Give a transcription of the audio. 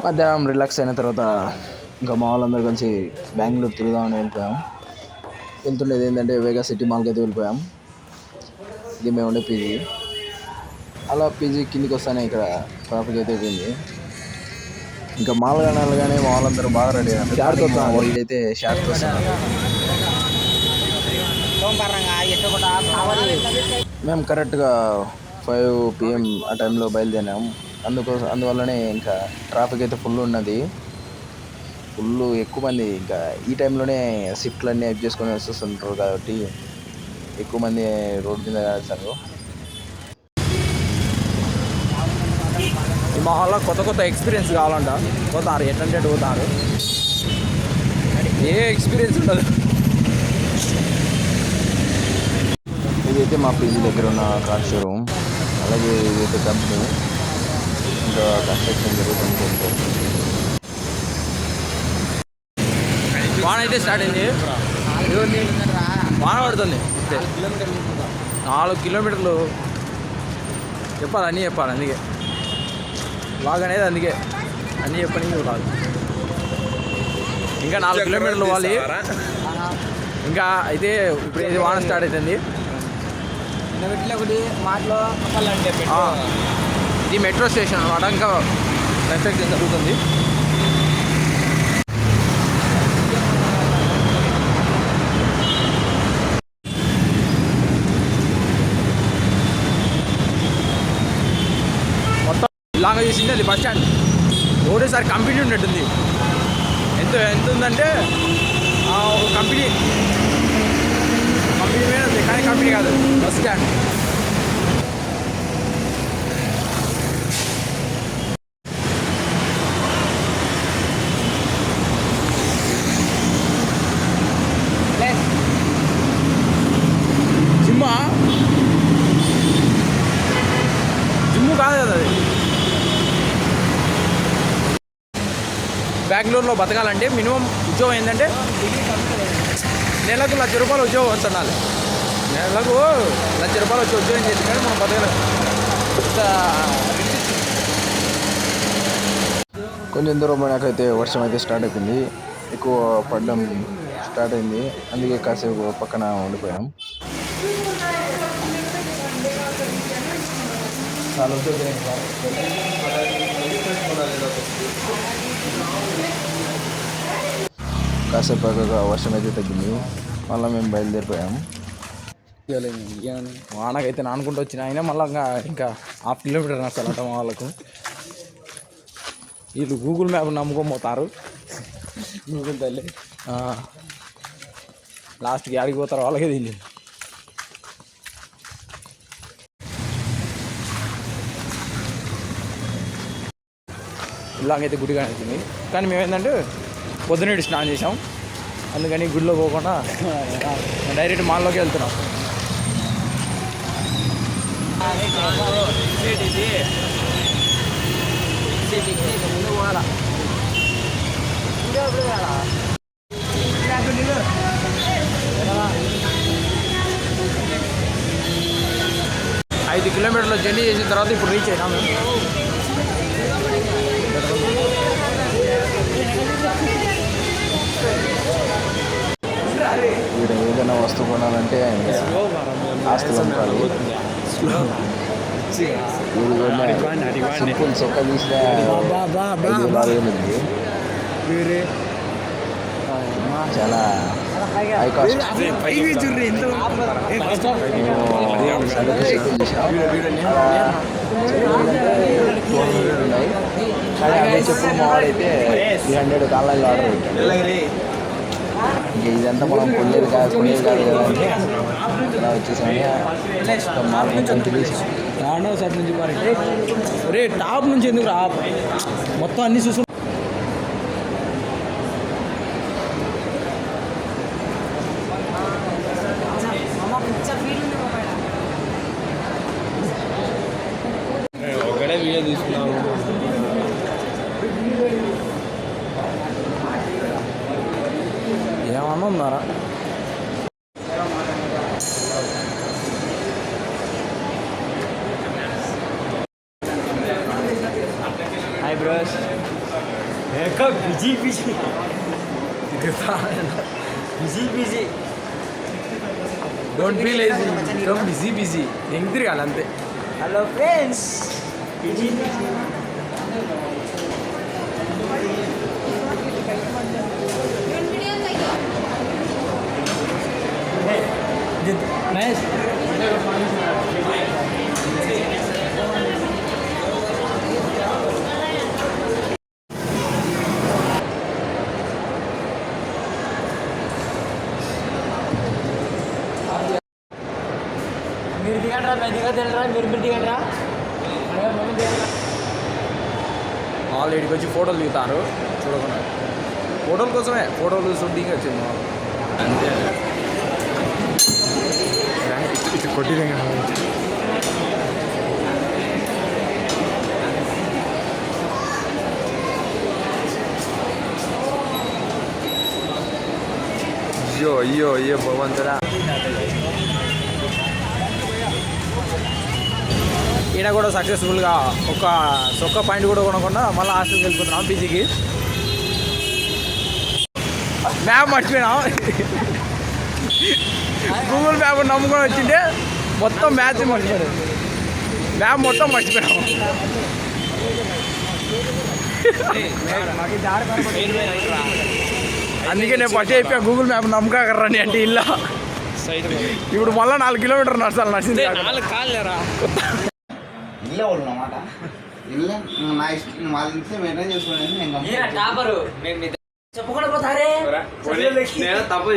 మధ్యాహ్నం రిలాక్స్ అయిన తర్వాత ఇంకా మా వాళ్ళందరూ కలిసి బెంగళూరు తిరుగుదామని వెళ్ళిపోయాం. వెళ్తుండేది ఏంటంటే వేగా సిటీ మాల్కి అయితే వెళ్ళిపోయాం. ఇది మేము ఉండే పీజీ. అలా పీజీ కిందికి వస్తానే ఇక్కడ ట్రాఫిక్ అయితే అయిపోయింది. ఇంకా మాల్ కానీ మా వాళ్ళందరూ బాగా రెడీ అయ్యారు. ఇదైతే షార్ట్తో వస్తున్నారు. మేము కరెక్ట్గా 5 PM ఆ టైంలో బయలుదేరాము. అందువల్లనే ఇంకా ట్రాఫిక్ అయితే ఫుల్ ఉన్నది. ఫుల్ ఎక్కువ మంది ఇంకా ఈ టైంలోనే షిఫ్ట్లు అన్నీ అప్ చేసుకొని వస్తుంటారు కాబట్టి ఎక్కువ మంది రోడ్డు మీద వేస్తారు. మా వాళ్ళ కొత్త ఎక్స్పీరియన్స్ కావాలంట పోతారు, ఎట్లంటే పోతారు. ఏ ఎక్స్పీరియన్స్ ఉండదు. ఇదైతే మా పీజీ దగ్గర ఉన్న కార్ షోరూమ్. అలాగే ఇదైతే కంపెనీ, ఇంకా కన్స్ట్రక్షన్ జరుగుతుంది. వాన అయితే స్టార్ట్ అయింది. వాన పడుతుంది. 4 కిలోమీటర్లు చెప్పాలి, అన్నీ చెప్పాలి. అందుకే లాగ్ అనేది, అందుకే అన్నీ చెప్పని లాగ్. ఇంకా 4 కిలోమీటర్లు పోవాలి. ఇంకా అయితే ఇప్పుడు ఇది వాన స్టార్ట్ అవుతుంది. ఇది మెట్రో స్టేషన్ అన్నమాట. ఇంకా కన్స్ట్రక్షన్ జరుగుతుంది. మొత్తం ఇలాగ చేసింది. అది బస్ స్టాండ్ ఒకటేసారి కంపెనీ ఉన్నట్టుంది. ఎంత ఉందంటే ఒక కంపెనీ మీద ఉంది, కానీ కంపెనీ కాదు, బస్ స్టాండ్. జిమ్ము కాదు కదా అది. బెంగళూరులో బతకాలంటే మినిమం ఉద్యోగం ఏంటంటే నెలకు ₹1,00,000 ఉద్యోగం వస్తున్నాలి. నెలకు ₹1,00,000 వచ్చి ఉద్యోగం చేసి కానీ మనం బతకలేము. కొంచెం దూరం పోయినాకైతే వర్షం అయితే స్టార్ట్ అయిపోయింది. ఎక్కువ పడడం స్టార్ట్ అయింది. అందుకే కాసేపు పక్కన ఉండిపోయాం. కాసేపు వర్షం అయితే తగ్గింది. మళ్ళీ మేము బయలుదేరిపోయాము. వానకైతే నానుకుంటూ వచ్చిన అయినా మళ్ళీ ఇంకా 1/2 కిలోమీటర్ నచ్చాలంట మా వాళ్ళకు. వీళ్ళు గూగుల్ మ్యాప్ నమ్ముకోపోతారు. గూగుల్ తల్లి లాస్ట్కి ఆడికి పోతారు వాళ్ళకే తెలియదు. ఇలాగైతే గుడి కనిపించింది. కానీ మేమేంటంటే పొద్దునేటి స్నానం చేసాం. అందుకని గుడిలో పోకుండా డైరెక్ట్ మాల్లోకి వెళ్తున్నాం. ఐదు కిలోమీటర్ల జర్నీ చేసిన తర్వాత ఇప్పుడు రీచ్ అయినాము. ఇక్కడ ఏదైనా వస్తువు కొనాలంటే ఆస్తులు అమ్ముతారు. సింపుల్ చొక్క తీసిన 5,000 చాలా హై కాస్ట్. ఉన్నాయి కానీ అదే చెప్పులు మావాడైతే 300 ఆన్లైన్లో ఆర్డర్ పెట్టాడు. ఇంకా ఇదంతా మనం కొనేది కాదు కదా అని ఇలా వచ్చేసామని మాకు కొంచెం తెలిసి సైడ్ నుంచి రే టాప్ నుంచి ఎందుకు రా మొత్తం అన్ని చూసు. ఒకటే వీడియో తీసుకున్నాము. ఏమన్నా ఉన్నారా? Hi bros. Busy busy busy busy don't be lazy become busy busy ఎంగ్ తిరగాలి అంతే. Hello friends, busy busy Mahesh మీరు దిగండి రా, మేము దిగరా, మీరు దిగండి. వాళ్ళు ఇక్కడికి వచ్చి ఫోటోలు దిగుతారు చూడకుండా, ఫోటోల కోసమే, ఫోటోలు షూటింగ్ వచ్చింది వాళ్ళు అంతే. ఇటు కొట్టిదే అయ్యో అయ్యో అయ్యో భగవంతుడా. ఈయన కూడా సక్సెస్ఫుల్గా ఒక్క పాయింట్ కూడా కొనకుండా మళ్ళీ హాస్టల్కి వెళ్ళిపోతున్నాం పీజీకి. మ్యాప్ మర్చిపోయినాం, గూగుల్ మ్యాప్ నమ్ముకొని వచ్చింటే మొత్తం మ్యాచ్ మర్చిపోయాడు, మ్యాప్ మొత్తం మర్చిపోయినాం. అందుకే నేను ఫస్ట్ అయిపోయా గూగుల్ మ్యాప్ నమ్మకాకర్రాని అంటే ఇల్లా. ఇప్పుడు మళ్ళీ 4 కిలోమీటర్ నడచాలి, నడిచింది 4 కాలేరా. ఇల్లే వాళ్ళు అన్నమాట, ఇల్లే నా ఇష్టం, వాళ్ళ ఇస్తే మెయింటైన్ చేసుకోండి. చెప్పకుండా పోతారే తప్పు